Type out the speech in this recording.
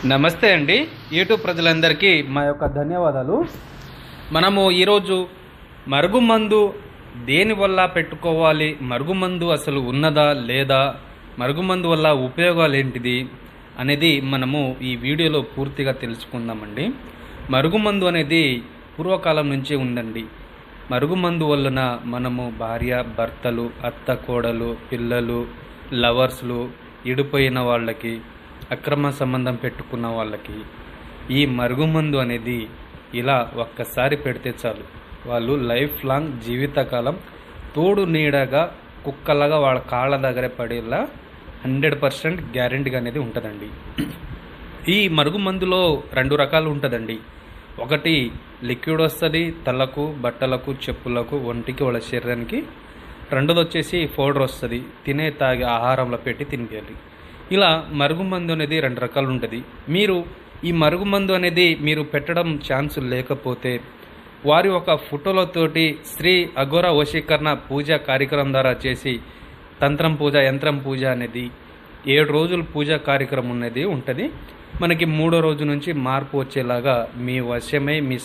నమస్తే అండి. యూట్యూబ్ ప్రజలందరికీ మా యొక్క ధన్యవాదాలు. మనము ఈరోజు మరుగుమందు దేనివల్ల పెట్టుకోవాలి, మరుగుమందు అసలు ఉన్నదా లేదా, మరుగుమందు వల్ల ఉపయోగాలు ఏంటిది అనేది మనము ఈ వీడియోలో పూర్తిగా తెలుసుకుందామండి. మరుగుమందు అనేది పూర్వకాలం నుంచే ఉందండి. మరుగుమందు వలన మనము భార్య భర్తలు, అత్త కోడలు, పిల్లలు, లవర్స్లు, ఇడిపోయిన వాళ్ళకి, అక్రమ సంబంధం పెట్టుకున్న వాళ్ళకి ఈ మరుగుమందు అనేది ఇలా ఒక్కసారి పెడితే చాలు, వాళ్ళు లైఫ్ లాంగ్ జీవితకాలం తోడు నీడగా కుక్కలాగా వాళ్ళ కాళ్ళ దగ్గర పడేలా 100% గ్యారెంటీగా అనేది ఉంటుందండి. ఈ మరుగుమందులో 2 రకాలు ఉంటుందండి. ఒకటి లిక్విడ్ వస్తుంది, తలకు, బట్టలకు, చెప్పులకు, ఒంటికి, వాళ్ళ శరీరానికి. రెండోది వచ్చేసి పౌడర్ వస్తుంది, తినే తాగే ఆహారంలో పెట్టి తినిపించాలి. ఇలా మరుగుమందు అనేది 2 రకాలు ఉంటుంది. మీరు ఈ మరుగుమందు అనేది మీరు పెట్టడం ఛాన్స్ లేకపోతే వారి ఒక ఫోటోలతోటి శ్రీ అఘోర వశీకరణ పూజ కార్యక్రమం ద్వారా చేసి తంత్రం పూజ, యంత్రం పూజ అనేది 7 రోజులు పూజా కార్యక్రమం అనేది ఉంటుంది. మనకి 3వ రోజు నుంచి మార్పు వచ్చేలాగా మీ వశమై మీ